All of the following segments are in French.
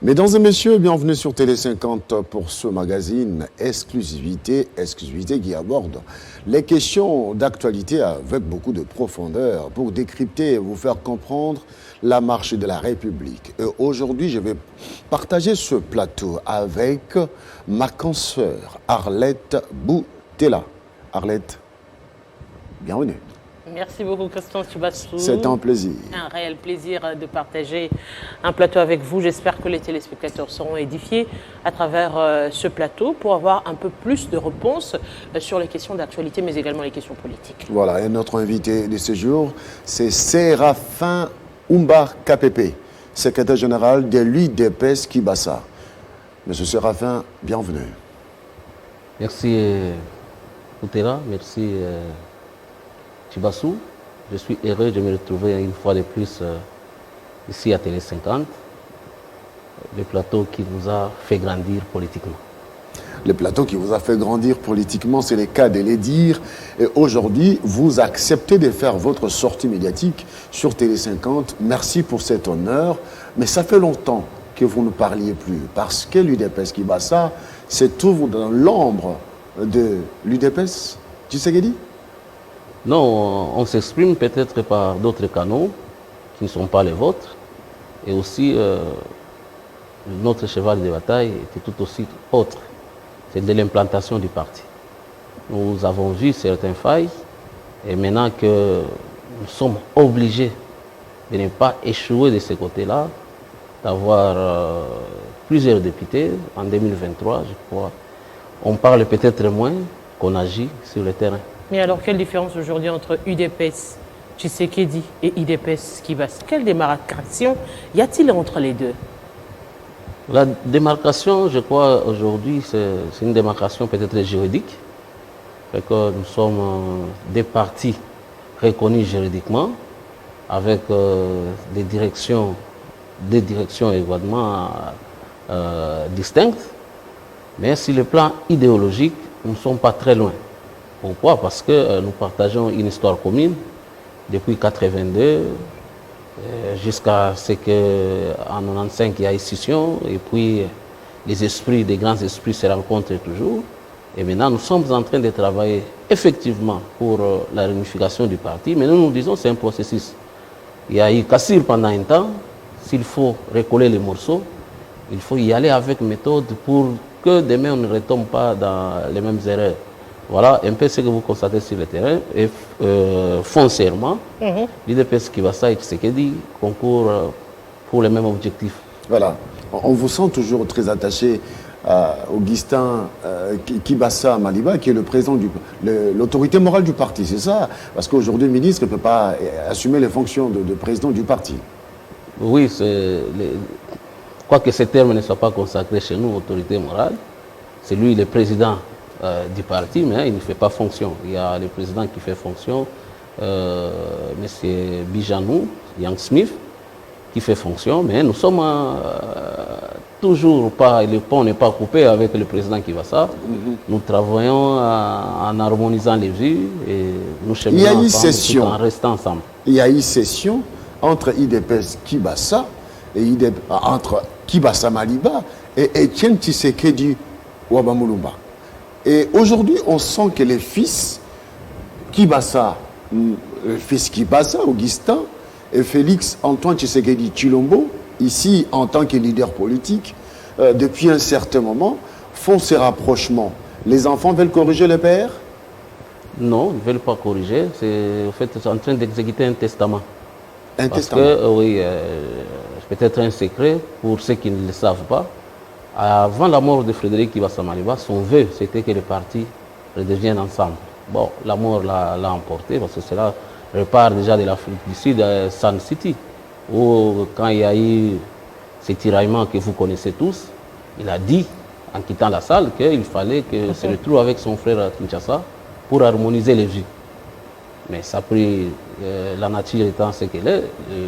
Mesdames et messieurs, bienvenue sur Télé 50 pour ce magazine exclusivité qui aborde les questions d'actualité avec beaucoup de profondeur pour décrypter et vous faire comprendre la marche de la République. Et aujourd'hui, je vais partager ce plateau avec ma consoeur Arlette Boutella. Arlette, bienvenue. Merci beaucoup Christian Tubassou. C'est un plaisir. Un réel plaisir de partager un plateau avec vous. J'espère que les téléspectateurs seront édifiés à travers ce plateau pour avoir un peu plus de réponses sur les questions d'actualité, mais également les questions politiques. Voilà, et notre invité de ce jour, c'est Séraphin Oumba KPP, secrétaire général de l'UDPS Kibassa. Monsieur Séraphin, bienvenue. Merci Boutella, merci Tubassou. Je suis heureux de me retrouver une fois de plus ici à Télé 50, le plateau qui vous a fait grandir politiquement. Le plateau qui vous a fait grandir politiquement, c'est le cas de le dire. Et aujourd'hui, vous acceptez de faire votre sortie médiatique sur Télé 50. Merci pour cet honneur. Mais ça fait longtemps que vous ne parliez plus, parce que l'UDPS Kibassa se trouve dans l'ombre de l'UDPS Tshisekedi. Non, on s'exprime peut-être par d'autres canaux qui ne sont pas les vôtres. Et aussi, notre cheval de bataille était tout aussi autre. C'est de l'implantation du parti. Nous avons vu certaines failles et maintenant que nous sommes obligés de ne pas échouer de ce côté-là, d'avoir plusieurs députés en 2023, je crois, on parle peut-être moins qu'on agit sur le terrain. Mais alors, quelle différence aujourd'hui entre UDPS Tshisekedi et UDPS Kibassa? Quelle démarcation y a-t-il entre les deux? La démarcation, je crois, aujourd'hui, c'est une démarcation peut-être juridique, parce que nous sommes des partis reconnus juridiquement, avec des directions également distinctes, mais sur le plan idéologique, nous ne sommes pas très loin. Pourquoi? Parce que nous partageons une histoire commune depuis 1982 jusqu'à ce qu'en 1995 il y ait scission et puis les grands esprits se rencontrent toujours. Et maintenant nous sommes en train de travailler effectivement pour la réunification du parti, mais nous disons que c'est un processus. Il y a eu cassure pendant un temps, s'il faut recoller les morceaux, il faut y aller avec méthode pour que demain on ne retombe pas dans les mêmes erreurs. Voilà un peu ce que vous constatez sur le terrain. Et foncièrement, l'UDPS Kibassa et Tshisekedi concourent pour les mêmes objectifs. Voilà. On vous sent toujours très attaché à Augustin Kibassa Maliba, qui est le président l'autorité morale du parti, c'est ça? Parce qu'aujourd'hui, le ministre ne peut pas assumer les fonctions de président du parti. Oui, quoique ce terme ne soit pas consacré chez nous, autorité morale, c'est lui le président du parti, mais il ne fait pas fonction. Il y a le président qui fait fonction, M. Bijanou, Yang Smith, qui fait fonction, mais nous sommes toujours pas, le pont n'est pas coupé avec le président Kibassa. Nous travaillons en harmonisant les vues et nous cheminons ensemble en restant ensemble. Il y a eu session entre IDPS Kibassa et entre Kibassa Maliba et Etienne Tshisekedi Wabamulumba. Et aujourd'hui, on sent que les fils Kibassa, Augustin, et Félix Antoine Tshisekedi Tshilombo, ici en tant que leader politique, depuis un certain moment, font ces rapprochements. Les enfants veulent corriger le père? Non, ils ne veulent pas corriger. C'est en fait en train d'exécuter un testament. Un Parce testament? que, oui, peut-être un secret pour ceux qui ne le savent pas. Avant la mort de Frédéric Kibassa Maliba, son vœu, c'était que les partis redeviennent ensemble. Bon, la mort l'a emporté parce que cela repart déjà de l'Afrique du Sud, à Sun City, où quand il y a eu ces tiraillements que vous connaissez tous, il a dit, en quittant la salle, qu'il fallait qu'il se retrouve avec son frère à Kinshasa pour harmoniser les vues. Mais ça a pris, la nature étant ce qu'elle est,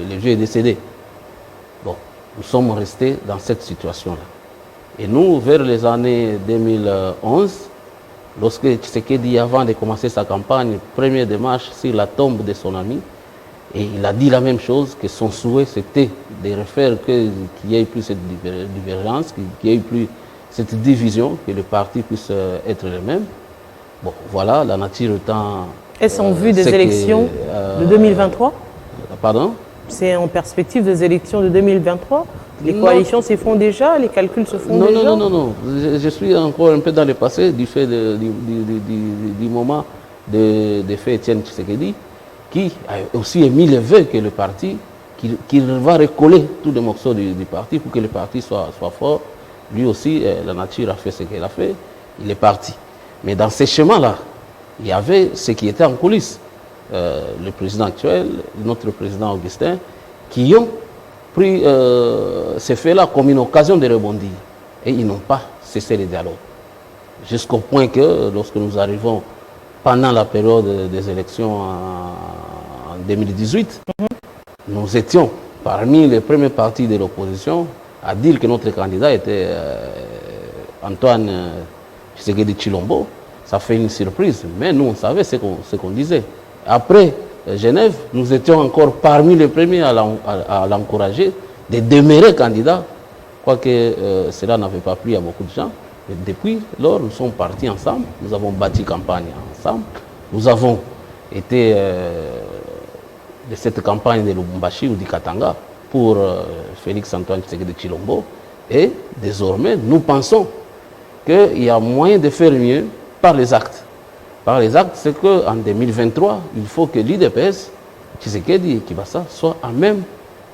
le vieux est décédé. Bon, nous sommes restés dans cette situation-là. Et nous, vers les années 2011, lorsque Tshisekedi, avant de commencer sa campagne, première démarche sur la tombe de son ami, Et il a dit la même chose, que son souhait c'était de refaire qu'il y ait plus cette divergence, qu'il y ait plus cette division, que le parti puisse être le même. Bon, voilà, la nature étant... Est-ce en vue des élections de 2023? Pardon? C'est en perspective des élections de 2023? Les coalitions s'y font déjà, les calculs se font déjà? Non. Je suis encore un peu dans le passé du fait du moment de fait Étienne Tshisekedi, qui a aussi émis le vœu que le parti, qu'il va recoller tous les morceaux du parti pour que le parti soit fort. Lui aussi, la nature a fait ce qu'elle a fait, il est parti. Mais dans ces chemins-là, il y avait ce qui était en coulisses. Le président actuel, notre président Augustin, qui ont pris ces faits-là comme une occasion de rebondir. Et ils n'ont pas cessé le dialogue. Jusqu'au point que, lorsque nous arrivons pendant la période des élections en 2018, nous étions parmi les premiers partis de l'opposition à dire que notre candidat était Antoine Tshisekedi Tshilombo. Ça fait une surprise, mais nous on savait ce qu'on disait. Après Genève, nous étions encore parmi les premiers à l'encourager de demeurer candidat, quoique cela n'avait pas plu à beaucoup de gens. Et depuis lors, nous sommes partis ensemble, nous avons bâti campagne ensemble, nous avons été de cette campagne de Lubumbashi ou du Katanga pour Félix Antoine Tshisekedi Tshilombo, et désormais nous pensons qu'il y a moyen de faire mieux par les actes. Par les actes, c'est qu'en 2023, il faut que l'IDPS, Tshisekedi et Kibasa soient à même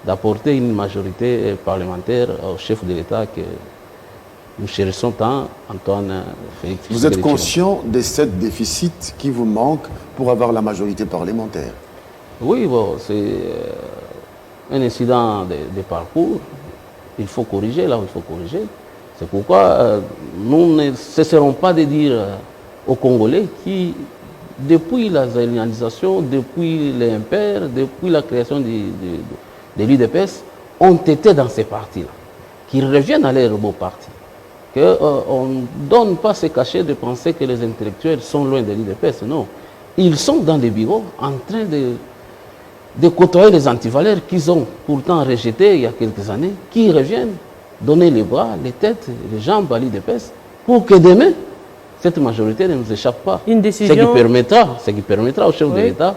d'apporter une majorité parlementaire au chef de l'État que nous chérissons tant, Antoine Félix Tshisekedi. Vous êtes conscient de ce déficit qui vous manque pour avoir la majorité parlementaire? Oui, bon, c'est un incident de parcours. Il faut corriger là où il faut corriger. C'est pourquoi nous ne cesserons pas de dire aux Congolais qui, depuis la réalisation, depuis les impairs, depuis la création de l'UDPS, ont été dans ces partis-là, qu'ils reviennent à leur beau parti. Qu'on ne donne pas ce cachet de penser que les intellectuels sont loin de l'UDPS. Non, ils sont dans les bureaux en train de côtoyer les antivaleurs qu'ils ont pourtant rejetés il y a quelques années, qui reviennent donner les bras, les têtes, les jambes à l'UDPS pour que demain, cette majorité ne nous échappe pas. Une décision... Ce qui permettra au chef de l'État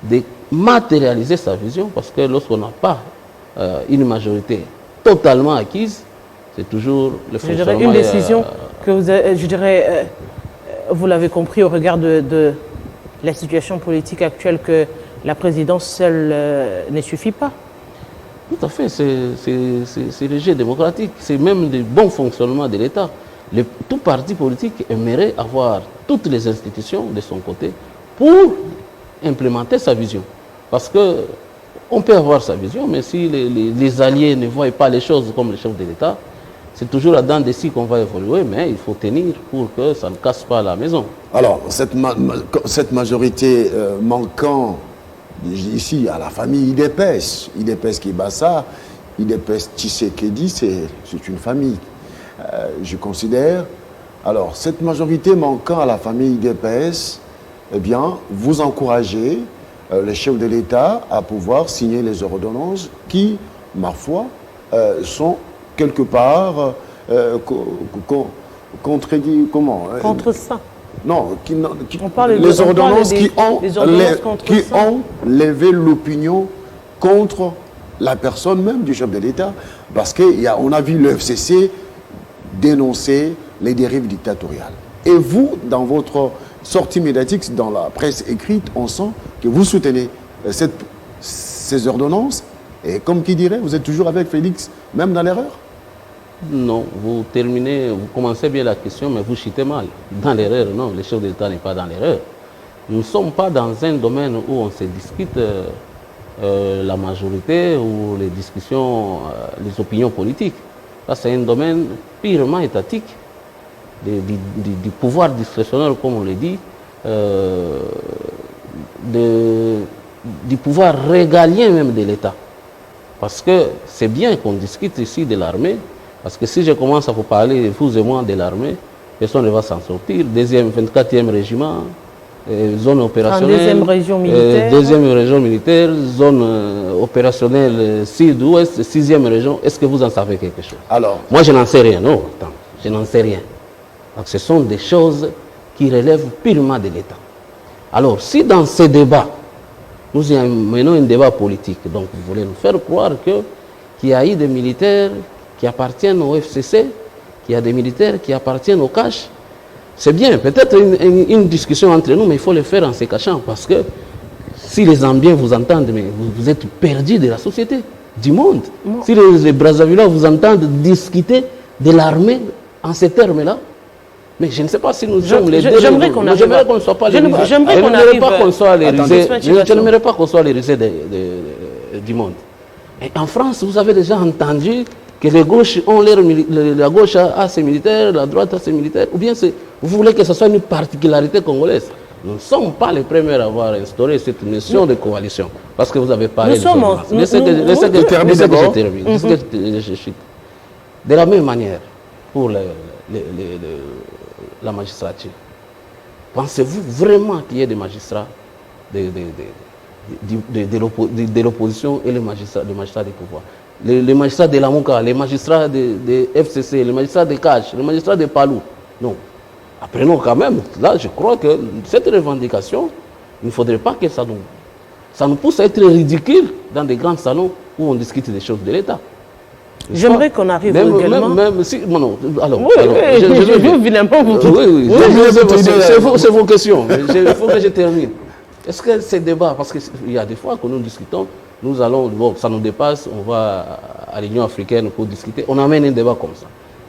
de matérialiser sa vision, parce que lorsqu'on n'a pas une majorité totalement acquise, c'est toujours le fonctionnement... Je dirais une décision que vous l'avez compris au regard de la situation politique actuelle, que la présidence seule ne suffit pas. Tout à fait, c'est le jeu démocratique, c'est même le bon fonctionnement de l'État. Tout parti politique aimerait avoir toutes les institutions de son côté pour implémenter sa vision. Parce qu'on peut avoir sa vision, mais si les alliés ne voient pas les choses comme le chef de l'État, c'est toujours là-dedans d'ici qu'on va évoluer, mais il faut tenir pour que ça ne casse pas la maison. Alors, cette majorité manquant ici à la famille IDPS Kibasa, IDPS Tshisekedi, c'est une famille. Je considère. Alors, cette majorité manquant à la famille IDPS, eh bien, vous encouragez le chef de l'État à pouvoir signer les ordonnances qui, ma foi, sont quelque part contredit, comment? Contre ça. Non, les ordonnances qui ont levé l'opinion contre la personne même du chef de l'État, parce qu'on a vu le FCC dénoncer les dérives dictatoriales. Et vous, dans votre sortie médiatique, dans la presse écrite, on sent que vous soutenez ces ordonnances, et comme qui dirait, vous êtes toujours avec Félix, même dans l'erreur? Non, vous commencez bien la question, mais vous chutez mal. Dans l'erreur, non, le chef de l'État n'est pas dans l'erreur. Nous ne sommes pas dans un domaine où on se discute la majorité ou les discussions, les opinions politiques. Là, c'est un domaine purement étatique, du pouvoir discrétionnaire, comme on le dit, du pouvoir régalien même de l'État. Parce que c'est bien qu'on discute ici de l'armée, parce que si je commence à vous parler, vous et moi, de l'armée, personne ne va s'en sortir. 24e régiment, zone opérationnelle. Deuxième région militaire. Deuxième région militaire, zone opérationnelle sud-ouest, 6e région. Est-ce que vous en savez quelque chose? Alors, moi, je n'en sais rien. Non, attends, je n'en sais rien. Donc, ce sont des choses qui relèvent purement de l'État. Alors, si dans ces débats, nous menons un débat politique, donc vous voulez nous faire croire qu'il y a eu des militaires qui appartiennent au FCC, qu'il y a des militaires qui appartiennent au CACH, c'est bien, peut-être une discussion entre nous, mais il faut le faire en se cachant, parce que si les Zambiens vous entendent, mais vous êtes perdus de la société, du monde. Si les Brazzavillois vous entendent discuter de l'armée en ces termes-là, mais je ne sais pas si nous sommes les deux. J'aimerais qu'on ne soit pas les risées. J'aimerais qu'on n'arrive pas qu'on soit les risées. Je n'aimerais pas qu'on soit les risées du monde. Et en France, vous avez déjà entendu que les gauches ont la gauche a ses militaires, la droite a ses militaires, ou bien vous voulez que ce soit une particularité congolaise. Nous ne sommes pas les premiers à avoir instauré cette notion de coalition. Parce que vous avez parlé de laissez que je termine. De la même manière, pour la magistrature, pensez-vous vraiment qu'il y ait des magistrats de l'opposition et les magistrats du pouvoir? Les magistrats de la MOCA, les magistrats de FCC, les magistrats de CACH, les magistrats de Palou. Non. Apprenons quand même, là je crois que cette revendication, il ne faudrait pas que ça nous pousse à être ridicule dans des grands salons où on discute des choses de l'État. J'aimerais qu'on arrive également... Même si... Non, alors... Oui, je veux évidemment vous... Oui, c'est vos questions. Il faut que je termine. Est-ce que ces débats, parce qu'il y a des fois que nous discutons, nous allons, bon, ça nous dépasse, on va à l'Union africaine pour discuter, on amène un débat comme ça.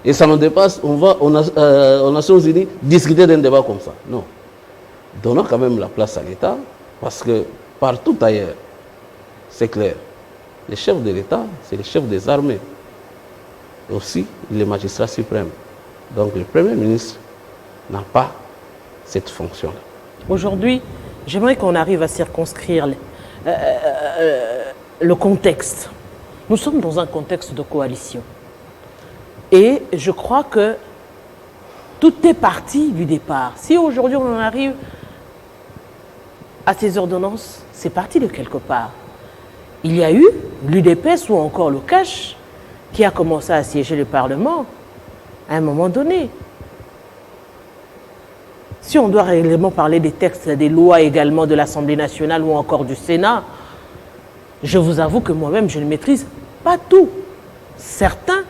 Et ça nous dépasse, on va aux Nations Unies discuter d'un débat comme ça. Non. Donnons quand même la place à l'État, parce que partout ailleurs, c'est clair, les chefs de l'État, c'est les chefs des armées. Et aussi les magistrats suprêmes. Donc le Premier ministre n'a pas cette fonction-là. Aujourd'hui, j'aimerais qu'on arrive à circonscrire le contexte. Nous sommes dans un contexte de coalition. Et je crois que tout est parti du départ. Si aujourd'hui on en arrive à ces ordonnances, c'est parti de quelque part. Il y a eu l'UDPS ou encore le CACH qui a commencé à siéger le Parlement à un moment donné. Si on doit réellement parler des textes, des lois également de l'Assemblée nationale ou encore du Sénat, je vous avoue que moi-même, je ne maîtrise pas tout. Certains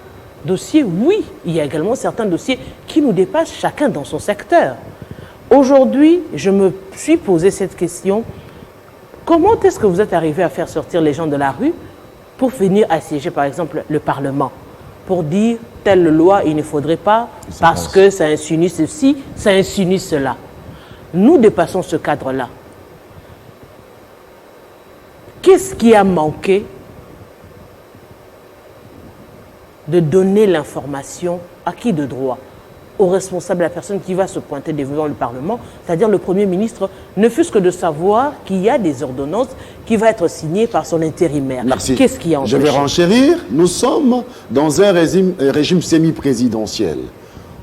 dossiers, oui, il y a également certains dossiers qui nous dépassent chacun dans son secteur. Aujourd'hui, je me suis posé cette question. Comment est-ce que vous êtes arrivé à faire sortir les gens de la rue pour venir assiéger, par exemple, le Parlement, pour dire telle loi, il ne faudrait pas, parce que ça insinue ceci, ça insinue cela. Nous dépassons ce cadre-là. Qu'est-ce qui a manqué de donner l'information à qui de droit? Au responsable, la personne qui va se pointer devant le Parlement, c'est-à-dire le Premier ministre, ne fût-ce que de savoir qu'il y a des ordonnances qui vont être signées par son intérimaire. Merci. Qu'est-ce qui a empêché? Je vais renchérir. Nous sommes dans un régime semi-présidentiel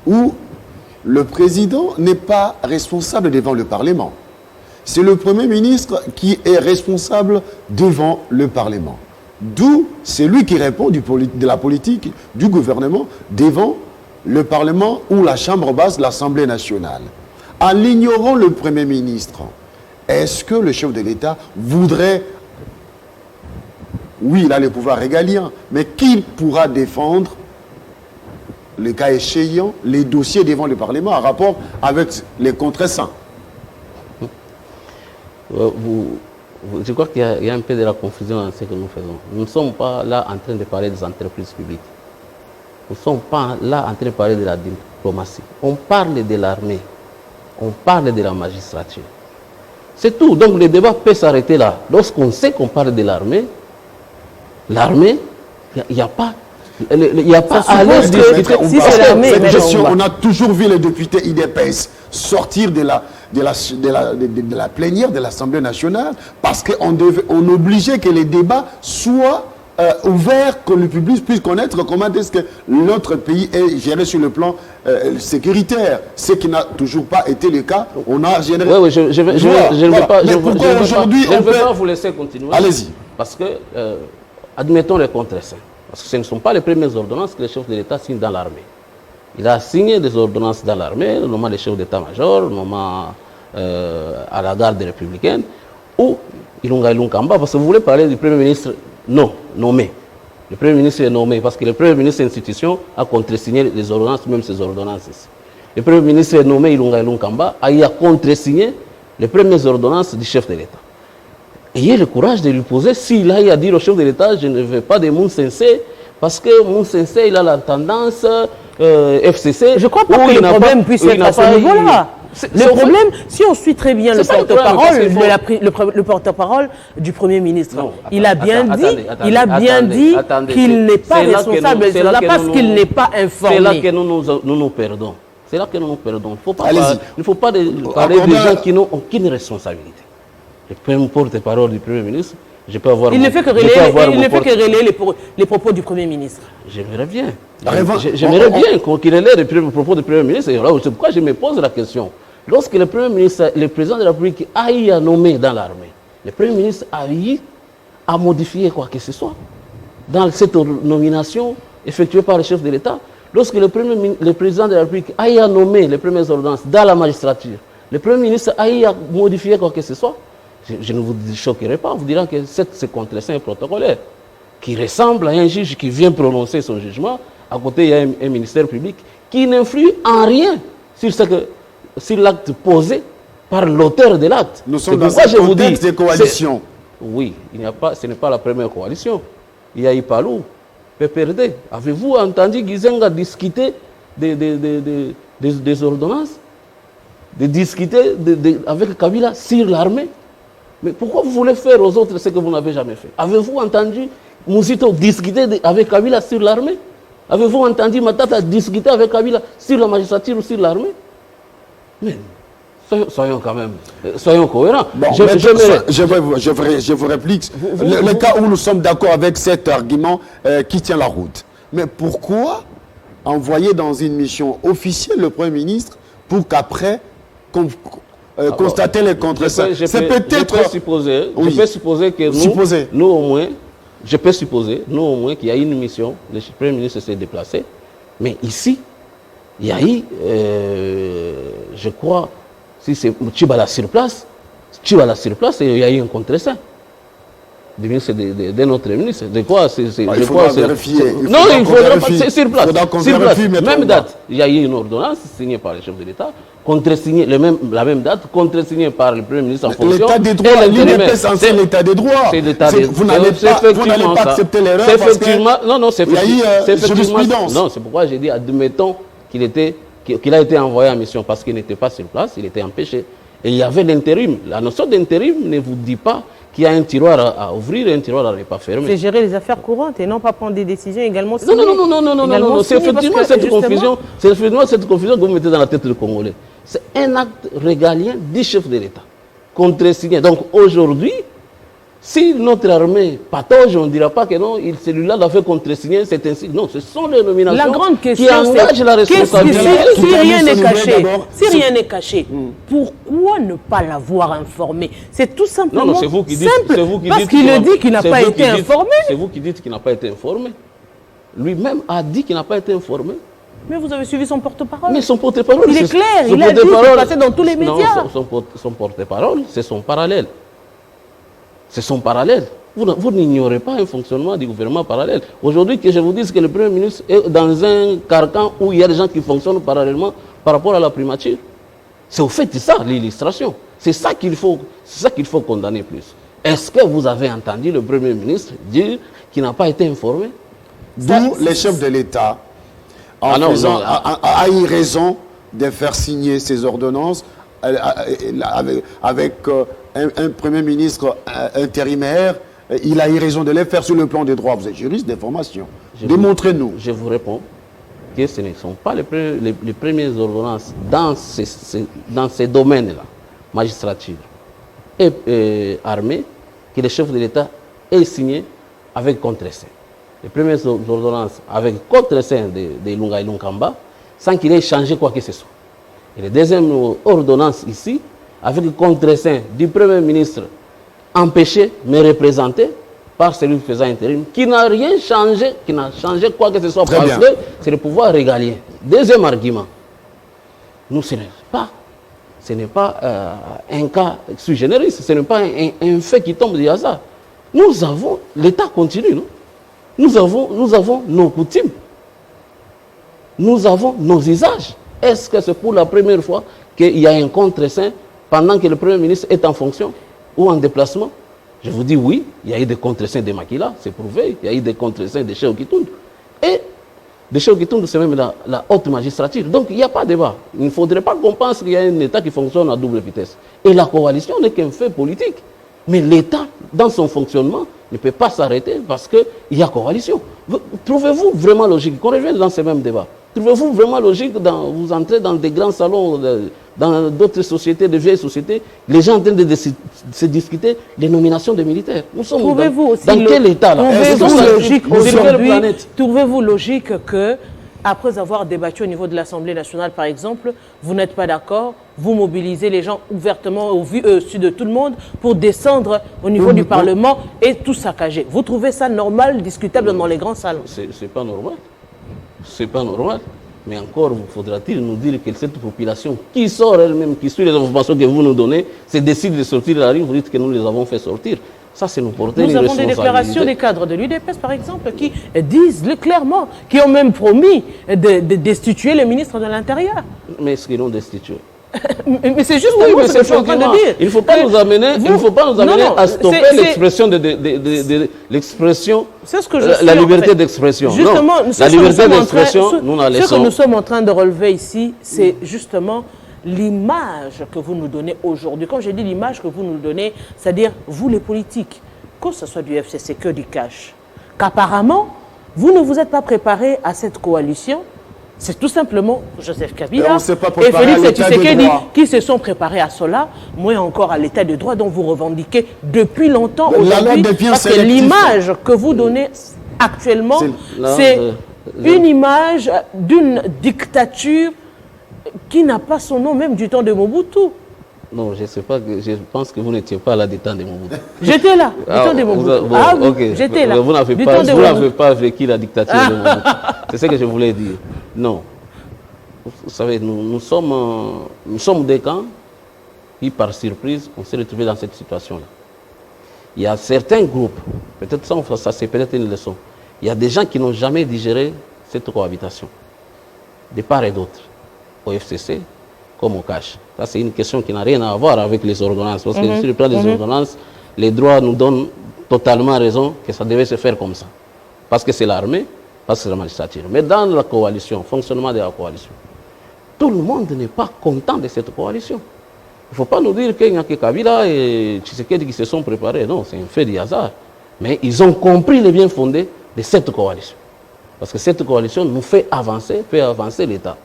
où le président n'est pas responsable devant le Parlement. C'est le Premier ministre qui est responsable devant le Parlement. D'où c'est lui qui répond de la politique du gouvernement devant le Parlement ou la Chambre basse de l'Assemblée nationale. En l'ignorant le Premier ministre, est-ce que le chef de l'État voudrait... Oui, il a les pouvoirs régaliens, mais qui pourra défendre, le cas échéant, les dossiers devant le Parlement en rapport avec les contreseins? Je crois qu'il y a un peu de la confusion dans ce que nous faisons. Nous ne sommes pas là en train de parler des entreprises publiques. Nous ne sommes pas là en train de parler de la diplomatie. On parle de l'armée. On parle de la magistrature. C'est tout. Donc le débat peut s'arrêter là. Lorsqu'on sait qu'on parle de l'armée, il n'y a pas... Il n'y a pas à l'aise discuter. Si c'est l'armée, on a toujours vu les députés IDPS sortir de la plénière de l'Assemblée nationale parce qu'on obligeait que les débats soient ouvert, que le public puisse connaître comment est-ce que notre pays est géré sur le plan sécuritaire, ce qui n'a toujours pas été le cas. On a généré... Oui, je ne veux pas, mais pourquoi aujourd'hui je ne veux pas vous laisser continuer. Allez-y. Parce que, admettons les contre-saints. Parce que ce ne sont pas les premières ordonnances que le chef de l'État signe dans l'armée. Il a signé des ordonnances dans l'armée, notamment les chefs d'état-major, notamment à la garde républicaine, ou Ilunga Ilunkamba, parce que vous voulez parler du Premier ministre nommé. Le Premier ministre est nommé, parce que le Premier ministre de l'institution a contresigné les ordonnances, même ces ordonnances ici. Le Premier ministre est nommé Ilunga Ilunkamba, a contresigné les premières ordonnances du chef de l'État. Ayez le courage de lui poser, s'il a à dire au chef de l'État, je ne veux pas de Moun Sensei, parce que Moun Sensei, il a la tendance FCC. Je crois pas que le problème puisse être à ce niveau-là. Le problème, si on suit très bien le porte-parole du Premier ministre, il a bien dit qu'il n'est pas responsable de cela parce qu'il n'est pas informé. C'est là que nous nous perdons. C'est là que nous nous perdons. Il ne faut pas parler des gens qui n'ont aucune responsabilité. Le porte-parole du Premier ministre, je peux avoir... Il ne fait que relayer les propos du Premier ministre. J'aimerais bien. J'aimerais bien qu'il relaie les propos du Premier ministre. C'est pourquoi je me pose la question. Lorsque le Premier ministre, le président de la République a eu à nommer dans l'armée, le Premier ministre a eu à modifier quoi que ce soit dans cette nomination effectuée par le chef de l'État. Lorsque le président de la République a eu à nommer les premières ordonnances dans la magistrature, le Premier ministre a eu à modifier quoi que ce soit. Je ne vous choquerai pas en vous disant que c'est contre-saint protocolaire qui ressemble à un juge qui vient prononcer son jugement. À côté, il y a un ministère public qui n'influe en rien sur l'acte posé par l'auteur de l'acte. Nous sommes dans un contexte de coalition. Oui, ce n'est pas la première coalition. Il y a Ipalou, PPRD. Avez-vous entendu Gizenga discuter des ordonnances, de discuter avec Kabila sur l'armée? Mais pourquoi vous voulez faire aux autres ce que vous n'avez jamais fait? Avez-vous entendu Mouzito discuter avec Kabila sur l'armée? Avez-vous entendu Matata discuter avec Kabila sur la magistrature ou sur l'armée? Mais soyons quand même, soyons cohérents. Bon, je vous réplique. Le cas où nous sommes d'accord avec cet argument qui tient la route. Mais pourquoi envoyer dans une mission officielle le Premier ministre pour qu'après constater les contre-saints? C'est peut-être... Je peux supposer que nous au moins, je peux supposer, nous au moins, qu'il y a une mission, le Premier ministre s'est déplacé, mais ici, il y a eu, je crois, si c'est Tchibala sur place, et il y a eu un contre-saint. Du ministre de notre ministre. De quoi il faudra vérifier. Non, il faudra pas. C'est sur place. Même date. Il y a eu une ordonnance signée par le chef de l'État, contre-signée, la même date, contre-signée par le Premier ministre en fonction. L'état des droits, l'INP est censé l'état des droits. C'est l'état des droits. Vous n'allez pas accepter l'erreur parce que jurisprudence. Non, c'est pourquoi j'ai dit, admettons qu'il a été envoyé en mission parce qu'il n'était pas sur place, il était empêché. Et il y avait l'intérim. La notion d'intérim ne vous dit pas qu'il y a un tiroir à ouvrir et un tiroir à ne pas fermer. C'est gérer les affaires courantes et non pas prendre des décisions également. Non. C'est effectivement cette confusion que vous mettez dans la tête du Congolais. C'est un acte régalien du chef de l'État. Contre-signé. Donc aujourd'hui, si notre armée patauge, on ne dira pas que non, celui-là l'a fait contre-signer, c'est ainsi. Non, ce sont les nominations qui engagent la responsabilité. Si rien n'est caché, pourquoi ne pas l'avoir informé? C'est tout simplement non, c'est vous qui dites, parce qu'il le dit qu'il n'a pas été informé. C'est vous qui dites qu'il n'a pas été informé. Lui-même a dit qu'il n'a pas été informé. Mais vous avez suivi son porte-parole. Mais son porte-parole, il est clair, il a dit qu'il passait dans tous les médias. Non, son porte-parole, c'est son parallèle. C'est son parallèle. Vous n'ignorez pas un fonctionnement du gouvernement parallèle. Aujourd'hui, que je vous dise que le Premier ministre est dans un carcan où il y a des gens qui fonctionnent parallèlement par rapport à la primature. C'est au fait ça l'illustration. C'est ça qu'il faut condamner plus. Est-ce que vous avez entendu le Premier ministre dire qu'il n'a pas été informé? D'où les chefs de l'État a eu raison de faire signer ces ordonnances avec un Premier ministre intérimaire. Il a eu raison de les faire sur le plan des droits. Vous êtes juriste de formation. Démontrez-nous. Je vous réponds que ce ne sont pas les premières ordonnances dans ces domaines-là, magistrature et armée, que le chef de l'État ait signé avec contre-seing. Les premières ordonnances avec contre-seing de Ilunga et Lunkamba, sans qu'il ait changé quoi que ce soit. Et les deuxièmes ordonnances ici, avec contre-seing du Premier ministre empêché, mais représenté par celui faisant intérim, qui n'a rien changé, qui n'a changé quoi que ce soit, Très parce bien. que c'est le pouvoir régalien. Deuxième argument, nous, ce n'est pas un cas sui generis, ce n'est pas un fait qui tombe du hasard. Nous avons, l'État continue, non? Nous avons nos coutumes, nous avons nos usages. Est-ce que c'est pour la première fois qu'il y a un contre-seing pendant que le Premier ministre est en fonction ou en déplacement? Je vous dis oui, il y a eu des contre-seins de Makila, c'est prouvé, il y a eu des contre-seins de Cheikh Kitundu. Et de Cheikh Kitundu, c'est même la haute magistrature. Donc il n'y a pas de débat. Il ne faudrait pas qu'on pense qu'il y a un État qui fonctionne à double vitesse. Et la coalition n'est qu'un fait politique. Mais l'État, dans son fonctionnement, ne peut pas s'arrêter parce qu'il y a coalition. Trouvez-vous vraiment logique, qu'on revienne dans ce même débat, trouvez-vous vraiment logique, vous entrez dans des grands salons, dans d'autres sociétés, de vieilles sociétés, les gens en train de se discuter des nominations des militaires. Nous sommes dans quel état là? Trouvez-vous logique que, après avoir débattu au niveau de l'Assemblée nationale, par exemple, vous n'êtes pas d'accord, vous mobilisez les gens ouvertement au vu de tout le monde pour descendre au niveau du Parlement et tout saccager. Vous trouvez ça normal, discutable dans les grands salons? C'est pas normal. C'est pas normal. Mais encore, faudra-t-il nous dire que cette population qui sort elle-même, qui suit les informations que vous nous donnez, se décide de sortir de la rue, vous dites que nous les avons fait sortir. Ça, c'est nous porter une responsabilité. Nous avons des déclarations des cadres de l'UDPS, par exemple, qui disent clairement, qui ont même promis de destituer le ministre de l'Intérieur. Mais est-ce qu'ils l'ont destitué? Mais c'est juste ce que je suis en train de dire. Il ne faut pas nous amener, à stopper l'expression c'est ce que je suis la liberté d'expression. Justement, la liberté d'expression, nous la laissons. Ce que nous sommes en train de relever ici, c'est justement l'image que vous nous donnez aujourd'hui. Quand je dis l'image que vous nous donnez, c'est-à-dire vous les politiques, que ce soit du FCC que du CACH, qu'apparemment, vous ne vous êtes pas préparés à cette coalition. C'est tout simplement Joseph Kabila et Félix Tshisekedi qui se sont préparés à cela, moins encore à l'état de droit dont vous revendiquez depuis longtemps aujourd'hui. Parce que l'image que vous donnez actuellement, c'est une image d'une dictature qui n'a pas son nom même du temps de Mobutu. Non, je ne sais pas, je pense que vous n'étiez pas là du temps de Mobutu. J'étais là, du temps de Mobutu. Okay. J'étais là. Vous n'avez pas vécu la dictature de Mobutu. C'est ce que je voulais dire. Non. Vous savez, nous sommes des camps qui, par surprise, on s'est retrouvés dans cette situation-là. Il y a certains groupes, peut-être ça c'est peut-être une leçon, il y a des gens qui n'ont jamais digéré cette cohabitation, de part et d'autre, au FCC comme au CACH. Ça, c'est une question qui n'a rien à voir avec les ordonnances. Parce que sur le plan des ordonnances, les droits nous donnent totalement raison que ça devait se faire comme ça. Parce que c'est l'armée, parce que c'est la magistrature. Mais dans la coalition, fonctionnement de la coalition, tout le monde n'est pas content de cette coalition. Il ne faut pas nous dire qu'il n'y a que Kabila et Tshisekedi qui se sont préparés. Non, c'est un fait du hasard. Mais ils ont compris le bien fondé de cette coalition. Parce que cette coalition nous fait avancer l'État.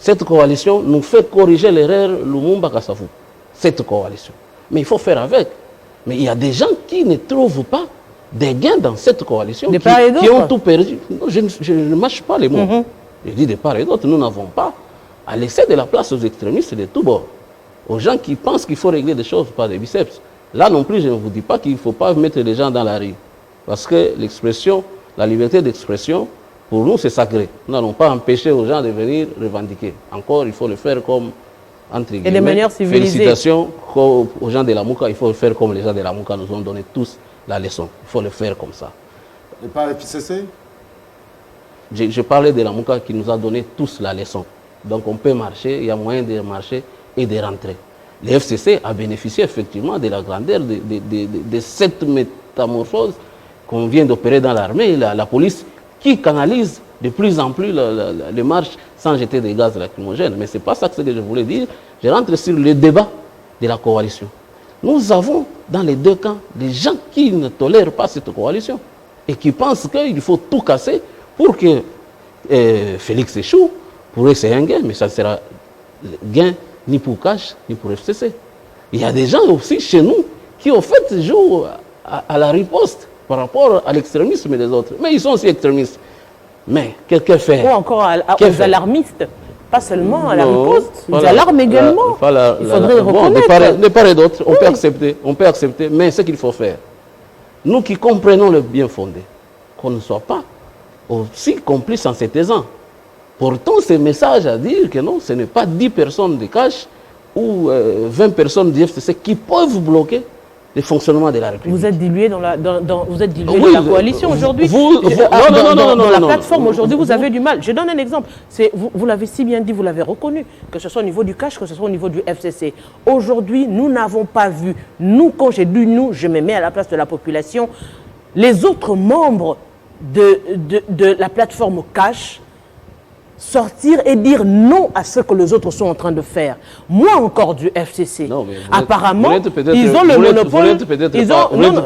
Cette coalition nous fait corriger l'erreur Lumumba Kasavu. Cette coalition. Mais il faut faire avec. Mais il y a des gens qui ne trouvent pas des gains dans cette coalition, qui ont tout perdu. Non, je ne mâche pas les mots. Je dis de part et d'autre, nous n'avons pas à laisser de la place aux extrémistes de tous bords. Aux gens qui pensent qu'il faut régler des choses par des biceps. Là non plus, je ne vous dis pas qu'il ne faut pas mettre les gens dans la rue. Parce que l'expression, la liberté d'expression, pour nous, c'est sacré. Nous n'allons pas empêcher aux gens de venir revendiquer. Encore, il faut le faire comme, entre guillemets, et de manière civilisée. Félicitations aux gens de la Mouka. Il faut le faire comme les gens de la Mouka nous ont donné tous la leçon. Il faut le faire comme ça. Et pas FCC? Je parlais de la Mouka qui nous a donné tous la leçon. Donc on peut marcher, il y a moyen de marcher et de rentrer. Le FCC a bénéficié effectivement de la grandeur de cette métamorphose qu'on vient d'opérer dans l'armée, la police qui canalise de plus en plus les marches sans jeter des gaz lacrymogènes. Mais ce n'est pas ça que je voulais dire. Je rentre sur le débat de la coalition. Nous avons dans les deux camps des gens qui ne tolèrent pas cette coalition et qui pensent qu'il faut tout casser pour que Félix échoue. Pour eux, c'est un gain, mais ça ne sera gain ni pour CACH, ni pour FCC. Il y a des gens aussi chez nous qui, au fait, jouent à la riposte. par rapport à l'extrémisme des autres. Mais ils sont aussi extrémistes. Mais que faire? Ou encore aux alarmistes. Pas seulement à la riposte, ils voilà, alarment également. Il faudrait le reconnaître. De part et d'autre, on peut accepter, mais ce qu'il faut faire, nous qui comprenons le bien fondé, qu'on ne soit pas aussi complices en se taisant. Portons ces messages à dire que non, ce n'est pas 10 personnes de cash ou 20 personnes du FCC qui peuvent bloquer le fonctionnement de la République. Vous êtes dilué dans la coalition aujourd'hui. Non, la plateforme aujourd'hui, vous avez du mal. Je donne un exemple. Vous l'avez si bien dit, vous l'avez reconnu, que ce soit au niveau du cash, que ce soit au niveau du FCC. Aujourd'hui, nous n'avons pas vu, nous, quand j'ai dit nous, je me mets à la place de la population, les autres membres de la plateforme cash sortir et dire non à ce que les autres sont en train de faire. Moi encore du FCC. Non, apparemment, ils ont le monopole.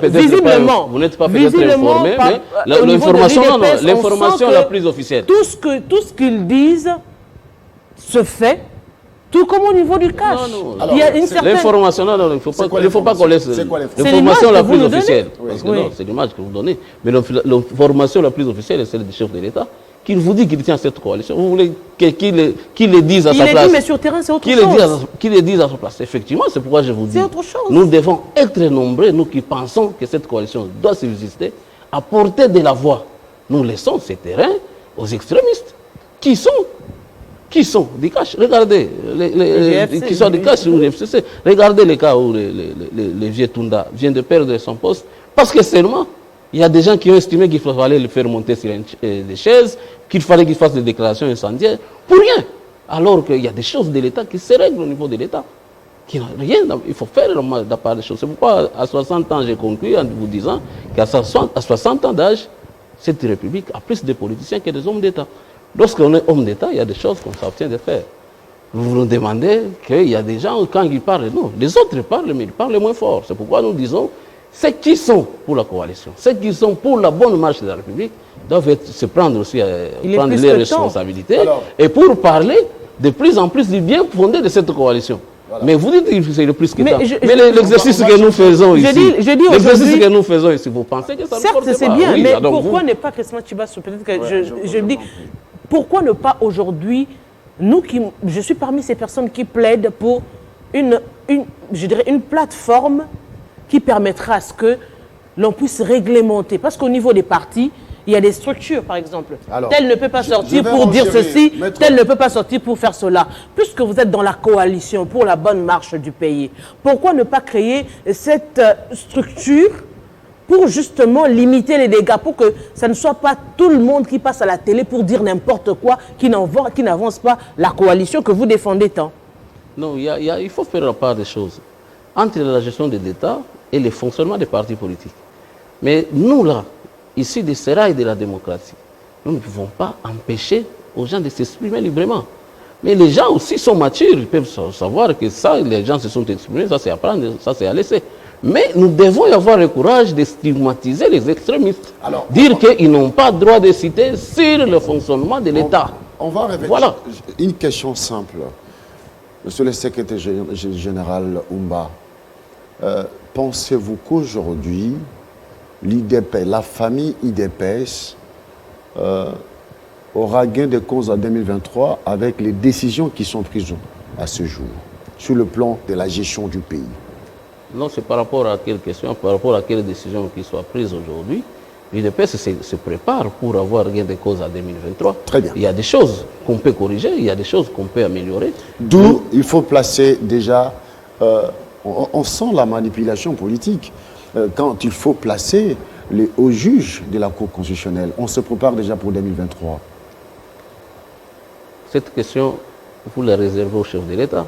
Visiblement. Vous n'êtes pas peut-être informé, mais l'information la plus officielle. Tout ce qu'ils disent se fait. Tout comme au niveau du cash. Il y a une certaine... L'information, il ne faut pas qu'on laisse l'information la plus officielle. C'est l'image que vous donnez. Mais l'information la plus officielle est celle du chef de l'État, qu'il vous dit qu'il tient cette coalition. Vous voulez qu'il le dise à sa place. Mais sur le terrain, c'est autre chose. Qu'il le dise à sa place. Effectivement, c'est pourquoi je vous dis. C'est autre chose. Nous devons être nombreux, nous qui pensons que cette coalition doit subsister, à porter de la voix. Nous laissons ce terrain aux extrémistes. Qui sont des cash. Regardez, qui sont des cash ou les FCC. Regardez les cas où le vieux Tunda vient de perdre son poste. Parce que seulement, il y a des gens qui ont estimé qu'il fallait le faire monter sur des chaises, qu'il fallait qu'il fasse des déclarations incendiaires, pour rien. Alors qu'il y a des choses de l'État qui se règlent au niveau de l'État. Rien, il faut faire la part des choses. C'est pourquoi, à 60 ans, j'ai conclu en vous disant qu'à 60 ans d'âge, cette République a plus de politiciens que des hommes d'État. Lorsqu'on est homme d'État, il y a des choses qu'on s'abstient de faire. Vous nous demandez qu'il y a des gens, quand ils parlent, non, les autres parlent, mais ils parlent moins fort. C'est pourquoi nous disons, ceux qui sont pour la coalition, ceux qui sont pour la bonne marche de la République, doivent se prendre aussi prendre les responsabilités et pour parler de plus en plus du bien fondé de cette coalition. Voilà. Mais vous dites que c'est le plus que temps. Mais l'exercice que nous faisons ici, l'exercice que nous faisons ici, vous pensez que ça ne porte pas? Certes, c'est bien, oui, mais pourquoi ne pas, Christian Tchibasso, peut-être que je dis, pourquoi ne pas aujourd'hui, je suis parmi ces personnes qui plaident pour une plateforme qui permettra à ce que l'on puisse réglementer. Parce qu'au niveau des partis, il y a des structures, par exemple. Alors, tel ne peut pas sortir pour dire ceci, tel ne peut pas sortir pour faire cela. Puisque vous êtes dans la coalition pour la bonne marche du pays, pourquoi ne pas créer cette structure pour justement limiter les dégâts, pour que ça ne soit pas tout le monde qui passe à la télé pour dire n'importe quoi, qui n'avance pas la coalition que vous défendez tant? Non, il faut faire la part des choses entre la gestion de l'État et le fonctionnement des partis politiques. Mais nous, là, ici, des sérails de la démocratie, nous ne pouvons pas empêcher aux gens de s'exprimer librement. Mais les gens aussi sont matures, ils peuvent savoir que ça, les gens se sont exprimés, ça c'est à prendre, ça c'est à laisser. Mais nous devons avoir le courage de stigmatiser les extrémistes. Alors, dire qu'ils n'ont pas droit de citer sur le fonctionnement de l'État. On va révéler une question simple. Monsieur le secrétaire général Oumba, pensez-vous qu'aujourd'hui, l'IDP, la famille IDPS, aura gain de cause en 2023 avec les décisions qui sont prises à ce jour, sur le plan de la gestion du pays? Non, c'est par rapport à quelle question, par rapport à quelle décision qui soit prise aujourd'hui. L'IDPS se prépare pour avoir gain de cause en 2023. Très bien. Il y a des choses qu'on peut corriger, il y a des choses qu'on peut améliorer. D'où il faut placer déjà, on sent la manipulation politique. Quand il faut placer les hauts juges de la Cour constitutionnelle, on se prépare déjà pour 2023. Cette question, vous la réservez au chef de l'État.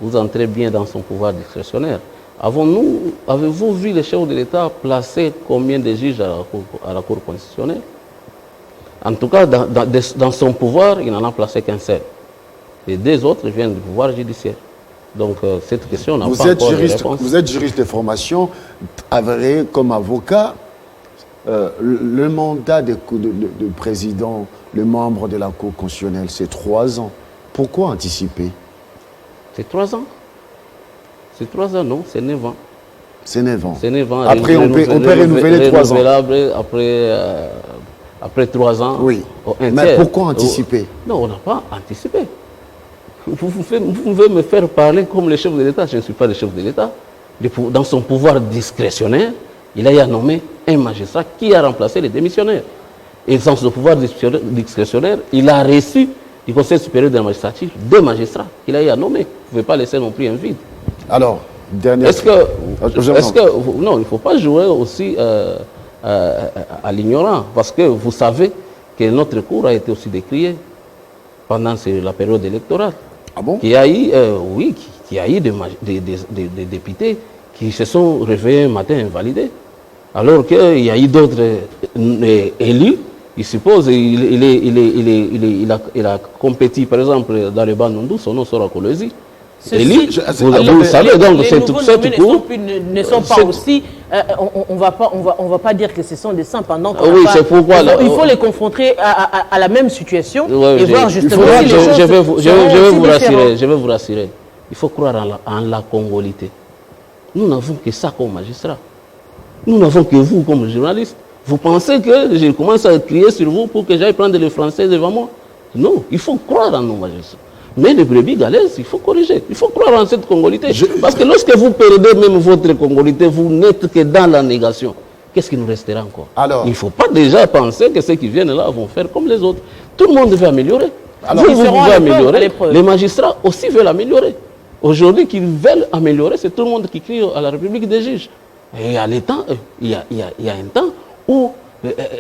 Vous entrez bien dans son pouvoir discrétionnaire. Avez-vous vu le chef de l'État placer combien de juges à la Cour constitutionnelle? En tout cas, dans son pouvoir, il n'en a placé qu'un seul. Les deux autres viennent du pouvoir judiciaire. Donc, cette question n'a pas encore de réponse. Vous êtes juriste de formation, avéré comme avocat. Le mandat de président, le membre de la Cour constitutionnelle, c'est 3 ans. Pourquoi anticiper? C'est 3 ans. C'est 3 ans, non, c'est 9 ans. C'est 9 ans. C'est 9 ans. Après, on peut renouveler 3 ans. Après 3 ans. Oui. Mais pourquoi anticiper? Non, on n'a pas anticipé. Vous pouvez me faire parler comme le chef de l'État. Je ne suis pas le chef de l'État. Dans son pouvoir discrétionnaire, il a nommé un magistrat qui a remplacé les démissionnaires. Et dans son pouvoir discrétionnaire, il a reçu du Conseil supérieur de la magistrature 2 magistrats qu'il a nommés. Vous ne pouvez pas laisser non plus un vide. Alors, dernière Est-ce que non, il ne faut pas jouer aussi à l'ignorant, parce que vous savez que notre cour a été aussi décrié pendant la période électorale. Ah bon? Qu'il y a eu, qu'il y a eu des députés qui se sont réveillés un matin invalidés, alors qu'il y a eu d'autres élus. Il suppose, il a compéti, par exemple, dans le Bandundu, son nom sera Kolezi. Vous le savez, donc cette cour ne sont pas aussi. On va pas dire que ce sont des saints pendant qu'on c'est pourquoi il faut les confronter à la même situation et voir justement si les choses. Je vais vous rassurer. Il faut croire en la congolité. Nous n'avons que ça comme magistrat. Nous n'avons que vous comme journaliste. Vous pensez que je commence à crier sur vous pour que j'aille prendre le français devant moi? Non, il faut croire en nos magistrats. Mais les brebis galaises, il faut corriger. Il faut croire en cette congolité. Parce que lorsque vous perdez même votre congolité, vous n'êtes que dans la négation. Qu'est-ce qui nous restera encore? Alors, il ne faut pas déjà penser que ceux qui viennent là vont faire comme les autres. Tout le monde veut améliorer. Alors, vous pouvez améliorer. Les magistrats aussi veulent améliorer. Aujourd'hui, qu'ils veulent améliorer, c'est tout le monde qui crie à la République des juges. Et il y a un temps où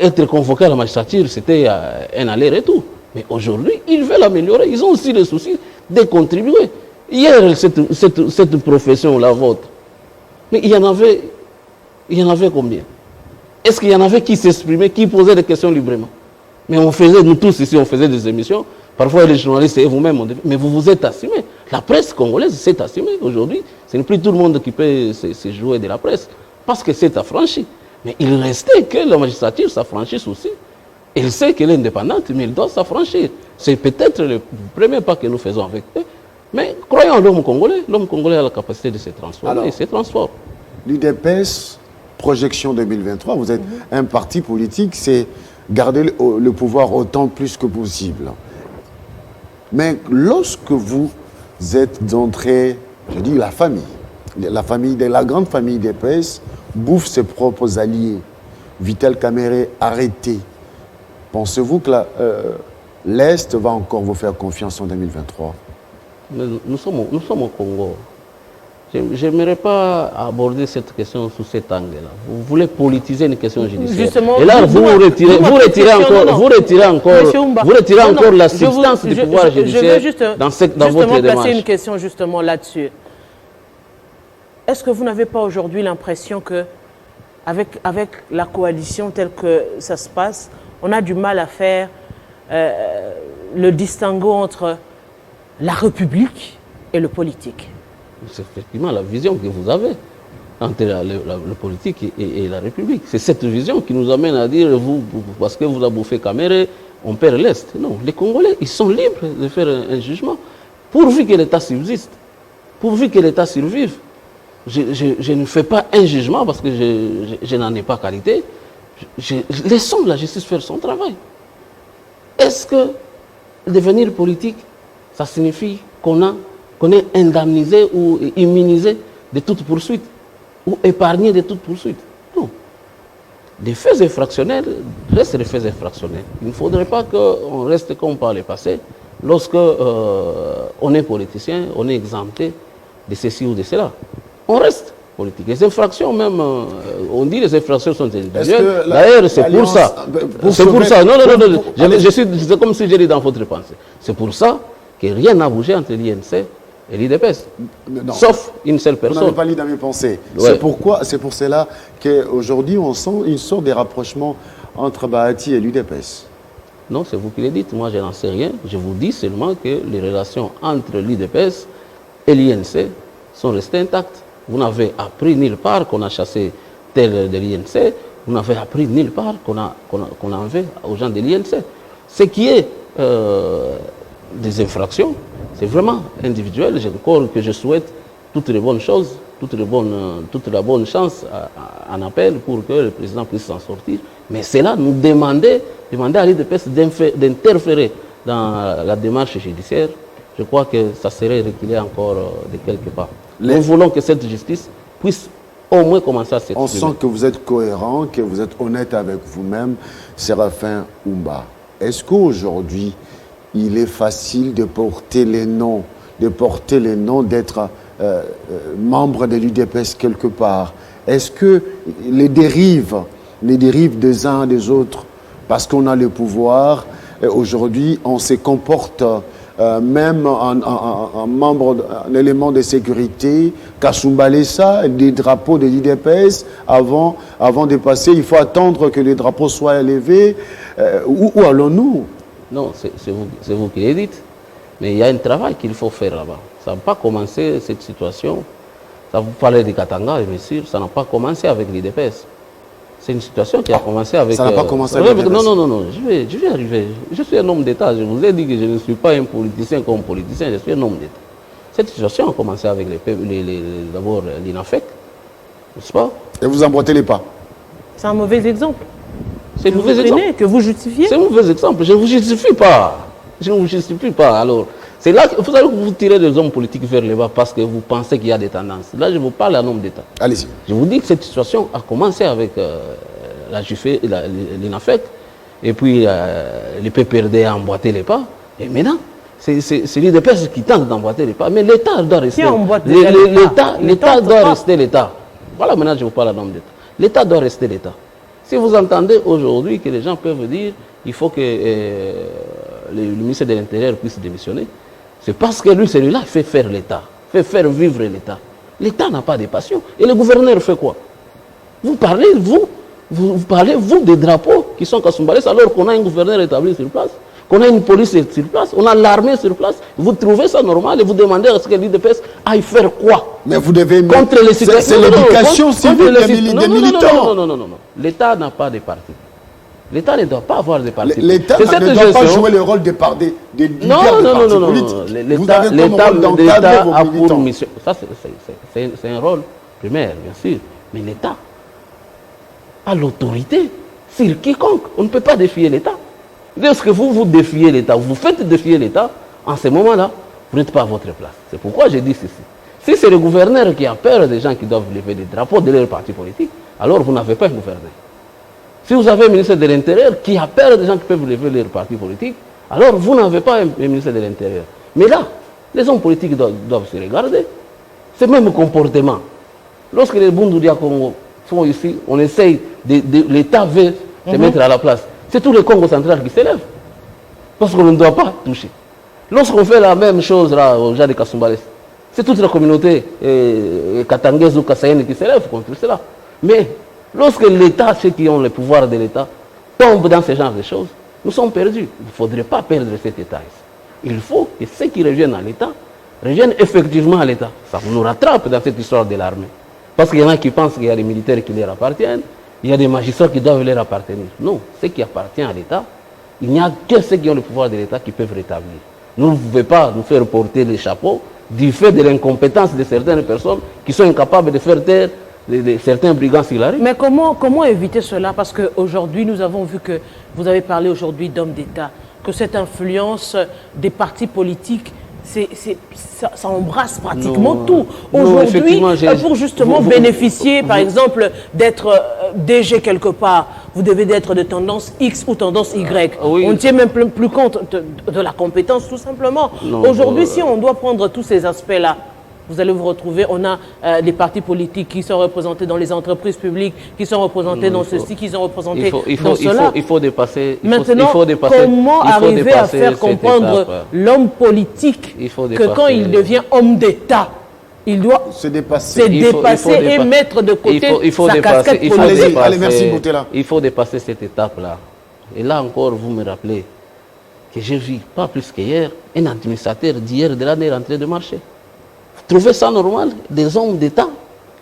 être convoqué à la magistrature, c'était un aller-retour. Mais aujourd'hui, ils veulent améliorer. Ils ont aussi le souci de contribuer. Hier, cette profession, la vôtre, mais il y en avait combien? Est-ce qu'il y en avait qui s'exprimaient, qui posaient des questions librement? Mais nous tous ici, on faisait des émissions. Parfois, les journalistes et vous-même, mais vous vous êtes assumés. La presse congolaise s'est assumée aujourd'hui. Ce n'est plus tout le monde qui peut se jouer de la presse, parce que c'est affranchi. Mais il restait que la magistrature s'affranchisse aussi. Il sait qu'elle est indépendante, mais il doit s'affranchir. C'est peut-être le premier pas que nous faisons avec eux. Mais croyons en l'homme congolais. L'homme congolais a la capacité de se transformer. Alors, il se transforme. L'UDPS, projection 2023, vous êtes un parti politique, c'est garder le pouvoir autant plus que possible. Mais lorsque vous êtes entré, je dis la famille de la grande famille d'UDPS bouffe ses propres alliés. Vital Kamerhe arrêté. Pensez-vous que l'Est va encore vous faire confiance en 2023? Nous sommes au Congo. Je n'aimerais pas aborder cette question sous cet angle-là. Vous voulez politiser une question judiciaire. Justement, et là, vous retirez encore l'assistance du pouvoir judiciaire dans votre démarche. Placer une question justement là-dessus. Est-ce que vous n'avez pas aujourd'hui l'impression que avec la coalition telle que ça se passe, on a du mal à faire le distinguo entre la République et le politique? C'est effectivement la vision que vous avez entre le politique et la République. C'est cette vision qui nous amène à dire, parce que vous avez bouffé Kamerhe, on perd l'Est. Non, les Congolais, ils sont libres de faire un jugement. Pourvu que l'État subsiste, pourvu que l'État survive. Je ne fais pas un jugement parce que je n'en ai pas qualité. Laissons la justice faire son travail. Est-ce que devenir politique, ça signifie qu'on est indemnisé ou immunisé de toute poursuite ou épargné de toute poursuite? Non. Les faits infractionnels restent les faits infractionnels. Il ne faudrait pas qu'on reste comme par le passé. Lorsque on est politicien, on est exempté de ceci ou de cela. On reste politique. Les infractions même, on dit les infractions sont individuelles. D'ailleurs, c'est pour ça. C'est pour ça. Non. C'est comme si j'ai dit dans votre pensée. C'est pour ça que rien n'a bougé entre l'INC et l'UDPS. Sauf une seule personne. Vous n'avez pas lu dans mes pensées. Ouais. C'est pour cela qu'aujourd'hui, on sent une sorte de rapprochement entre Bahati et l'UDPS. Non, c'est vous qui le dites. Moi, je n'en sais rien. Je vous dis seulement que les relations entre l'UDPS et l'INC sont restées intactes. Vous n'avez appris nulle part qu'on a chassé tel de l'INC. Vous n'avez appris nulle part qu'on a enlevé aux gens de l'INC. Ce qui est des infractions, c'est vraiment individuel. Encore que je souhaite toutes les bonnes choses toute la bonne chance en appel pour que le président puisse s'en sortir. Mais c'est là, nous demander à l'IDPS d'interférer dans la démarche judiciaire. Je crois que ça serait reculer encore de quelque part. Nous voulons que cette justice puisse au moins commencer à s'exprimer. On sent que vous êtes cohérent, que vous êtes honnête avec vous-même, Séraphin Oumba. Est-ce qu'aujourd'hui, il est facile de porter les noms, d'être membre de l'UDPS quelque part? Est-ce que les dérives des uns des autres, parce qu'on a le pouvoir, aujourd'hui, on se comporte même en membre, un élément de sécurité, Kasumbalesa, des drapeaux de l'UDPS, avant de passer, il faut attendre que les drapeaux soient élevés. Où allons-nous? Non, c'est vous qui le dites. Mais il y a un travail qu'il faut faire là-bas. Ça n'a pas commencé, cette situation. Ça vous parlez de Katanga, bien sûr, ça n'a pas commencé avec l'IDPS. C'est une situation qui a commencé avec... Ça n'a pas commencé avec l'IDPS. Non, je vais arriver. Je suis un homme d'État. Je vous ai dit que je ne suis pas un politicien comme politicien, je suis un homme d'État. Cette situation a commencé avec d'abord l'INAFEC, n'est-ce pas? Et vous emboîtez les pas. C'est un mauvais exemple. C'est un mauvais exemple. Que vous justifiez? C'est un mauvais exemple. Je ne vous justifie pas. Je ne vous justifie pas. Alors, c'est là que vous allez vous tirer des hommes politiques vers le bas parce que vous pensez qu'il y a des tendances. Là, je vous parle à un homme d'État. Allez-y. Je vous dis que cette situation a commencé avec l'INAFEC et puis le PPRD a emboîté les pas. Et maintenant, c'est l'IDPS qui tente d'emboîter les pas. Mais l'État doit rester. L'État doit rester l'État. Voilà, maintenant, je vous parle à un homme d'État. L'État doit rester l'État. Si vous entendez aujourd'hui que les gens peuvent dire qu'il faut que le ministre de l'Intérieur puisse démissionner, c'est parce que lui, celui-là, fait faire l'État, fait faire vivre l'État. L'État n'a pas de passion. Et le gouverneur fait quoi? Vous parlez, vous, des drapeaux qui sont Kasumbalès, alors qu'on a un gouverneur établi sur place, qu'on a une police sur place, on a l'armée sur place. Vous trouvez ça normal et vous demandez à ce que l'IDPS aille faire quoi? Mais vous devez... Contre les citoyens. C'est l'éducation civile des militants. Non. L'État n'a pas de parti. L'État ne doit pas avoir de parti. L'État ne doit pas jouer le rôle des partis politiques. L'État a pour mission... Ça, c'est un rôle primaire, bien sûr. Mais l'État a l'autorité sur quiconque. On ne peut pas défier l'État. Lorsque vous défiez l'État, vous faites défier l'État, en ce moment-là, vous n'êtes pas à votre place. C'est pourquoi j'ai dit ceci. Si c'est le gouverneur qui a peur des gens qui doivent lever des drapeaux de leur parti politique, alors vous n'avez pas un gouverneur. Si vous avez un ministre de l'Intérieur qui a peur des gens qui peuvent lever leur parti politique, alors vous n'avez pas un ministre de l'Intérieur. Mais là, les hommes politiques doivent se regarder. Ce même comportement. Lorsque les Bundoudia Congo sont ici, on essaye, l'État veut se mettre à la place. C'est tout le Congo central qui s'élève. Parce qu'on ne doit pas toucher. Lorsqu'on fait la même chose là, aux gens de Kasumbalès, c'est toute la communauté katangaise ou kassaïenne qui s'élève contre cela. Mais lorsque l'État, ceux qui ont le pouvoir de l'État, tombent dans ce genre de choses, nous sommes perdus. Il ne faudrait pas perdre cet État ici. Il faut que ceux qui reviennent à l'État reviennent effectivement à l'État. Ça nous rattrape dans cette histoire de l'armée. Parce qu'il y en a qui pensent qu'il y a des militaires qui leur appartiennent, il y a des magistrats qui doivent leur appartenir. Non, ce qui appartient à l'État, il n'y a que ceux qui ont le pouvoir de l'État qui peuvent rétablir. Nous ne pouvons pas nous faire porter les chapeaux du fait de l'incompétence de certaines personnes qui sont incapables de faire taire certains brigands s'il arrive. Mais comment éviter cela? Parce qu'aujourd'hui, nous avons vu que vous avez parlé aujourd'hui d'hommes d'État, que cette influence des partis politiques, ça embrasse pratiquement tout. Aujourd'hui, pour justement bénéficier, par exemple, d'être DG quelque part, vous devez être de tendance X ou tendance Y. Oui. On ne tient même plus compte de la compétence, tout simplement. Aujourd'hui, si on doit prendre tous ces aspects-là, vous allez vous retrouver, on a des partis politiques qui sont représentés dans les entreprises publiques, qui sont représentés dans ceci, qui sont représentés dans cela. Il faut dépasser. Maintenant, comment arriver à faire comprendre l'homme politique que quand il devient homme d'État, il doit se dépasser et mettre de côté sa casquette politique. Allez, merci Boutela. Il faut dépasser cette étape-là. Et là encore, vous me rappelez que j'ai vu, pas plus qu'hier, un administrateur d'hier de l'année rentré de marché. Trouvez ça normal? Des hommes d'État,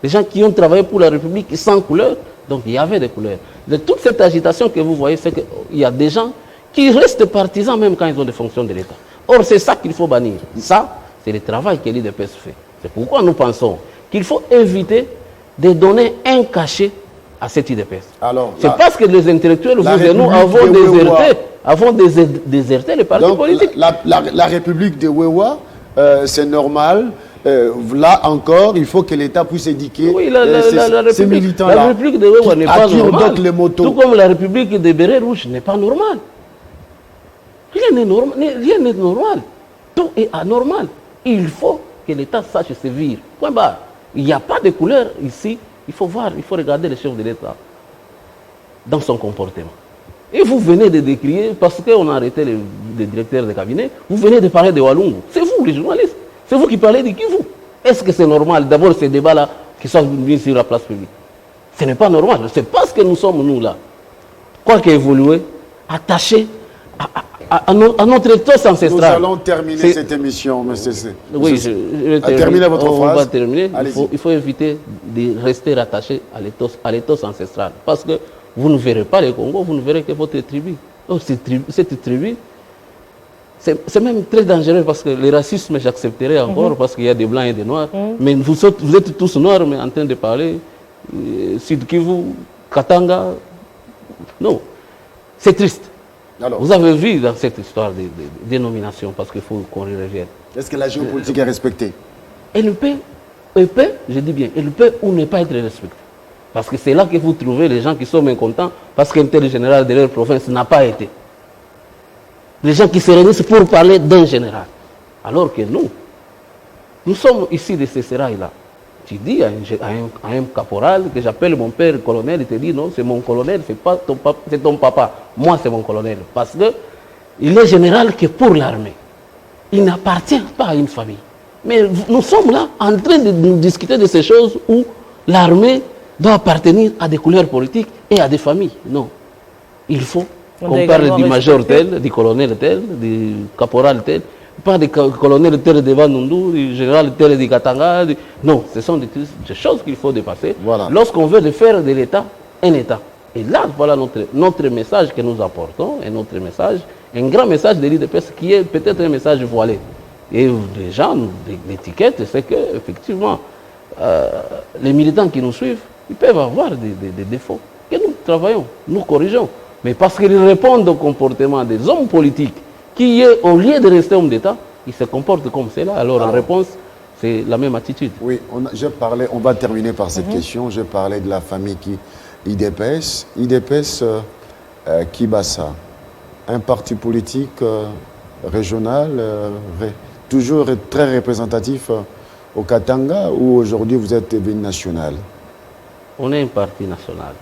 des gens qui ont travaillé pour la République sans couleur, donc il y avait des couleurs. De toute cette agitation que vous voyez, c'est qu'il y a des gens qui restent partisans même quand ils ont des fonctions de l'État. Or, c'est ça qu'il faut bannir. Ça, c'est le travail que l'IDPS fait. C'est pourquoi nous pensons qu'il faut éviter de donner un cachet à cette IDPS. C'est parce que les intellectuels, vous et nous, avons déserté les partis politiques. La République de Wewa, c'est normal. Là encore, il faut que l'État puisse éduquer ces militants-là. La République de Wewa n'est pas normale. Tout comme la République de Béret Rouge n'est pas normale. Rien n'est normal. Tout est anormal. Il faut que l'État sache sévir. Point barre. Il n'y a pas de couleur ici. Il faut voir, il faut regarder le chef de l'État dans son comportement. Et vous venez de décrier, parce qu'on a arrêté le directeur de cabinet, vous venez de parler de Walungu. C'est vous, les journalistes. C'est vous qui parlez de Kivu. Est-ce que c'est normal d'abord ces débats-là qui sont venus sur la place publique? Ce n'est pas normal. C'est parce que nous sommes, nous, là, quoi qu'évoluer, attachés à notre ethos ancestral. Nous allons terminer cette émission, monsieur. Oui, je vais terminer votre phrase. On va terminer. Il faut éviter de rester rattaché à l'ethos ancestral. Parce que vous ne verrez pas le Congo, vous ne verrez que votre tribu. Donc, cette tribu, c'est même très dangereux parce que le racisme, j'accepterai encore parce qu'il y a des blancs et des noirs. Mais vous êtes tous noirs, mais en train de parler Sud Kivu, Katanga. Non, c'est triste. Alors, vous avez vu dans cette histoire de dénomination, parce qu'il faut qu'on y revienne. Est-ce que la géopolitique est respectée? Elle peut, je dis bien, elle peut ou ne pas être respectée. Parce que c'est là que vous trouvez les gens qui sont mécontents parce qu'un tel général de leur province n'a pas été. Les gens qui se réunissent pour parler d'un général. Alors que nous sommes ici de ces sérails-là. Tu dis à un caporal que j'appelle mon père colonel, il te dit non, c'est mon colonel, c'est ton papa. Moi, c'est mon colonel. Parce qu'il est général que pour l'armée. Il n'appartient pas à une famille. Mais nous sommes là en train de nous discuter de ces choses où l'armée doit appartenir à des couleurs politiques et à des familles. Non. Il faut qu'on parle du major tel, du colonel tel, du caporal tel. Pas des colonels tel de Bandundu, du général tel de Katanga. Non, ce sont des choses qu'il faut dépasser. Voilà. Lorsqu'on veut faire de l'État un État. Et là, voilà notre message que nous apportons, et notre message, un grand message de l'IDPS qui est peut-être un message voilé. Et les gens, l'étiquette, c'est qu'effectivement, les militants qui nous suivent, ils peuvent avoir des défauts. Que nous travaillons, nous corrigeons. Mais parce qu'ils répondent au comportement des hommes politiques, qui, au lieu de rester homme d'État, ils se comportent comme cela. Alors, en réponse, c'est la même attitude. Oui, on va terminer par cette question. Je parlais de la famille IDPS. IDPS Kibasa, un parti politique régional, toujours très représentatif au Katanga, ou aujourd'hui vous êtes devenu national? On est un parti national.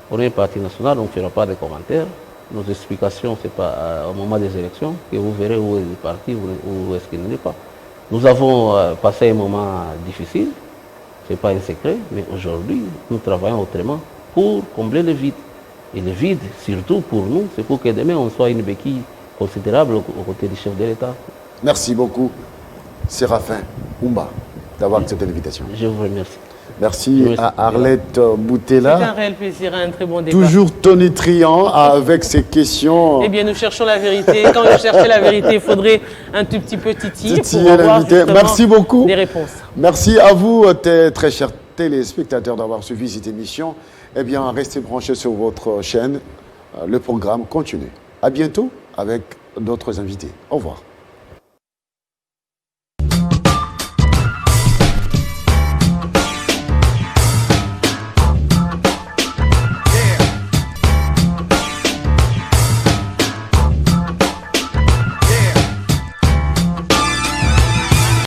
On est un parti national, on ne fera pas de commentaires. Nos explications, ce n'est pas au moment des élections que vous verrez où est le parti, où est-ce qu'il n'est pas. Nous avons passé un moment difficile, ce n'est pas un secret, mais aujourd'hui, nous travaillons autrement pour combler le vide. Et le vide, surtout pour nous, c'est pour que demain, on soit une béquille considérable aux côtés du chef de l'État. Merci beaucoup, Séraphin Oumba, d'avoir accepté l'invitation. Je vous remercie. Merci à Arlette Boutella. C'est un réel plaisir, un très bon débat. Toujours tonitruant avec ces questions. Eh bien, nous cherchons la vérité. Quand vous cherchez la vérité, il faudrait un tout petit peu titiller pour avoir Merci beaucoup. Des réponses. Merci à vous, très chers téléspectateurs, d'avoir suivi cette émission. Eh bien, restez branchés sur votre chaîne. Le programme continue. À bientôt avec d'autres invités. Au revoir.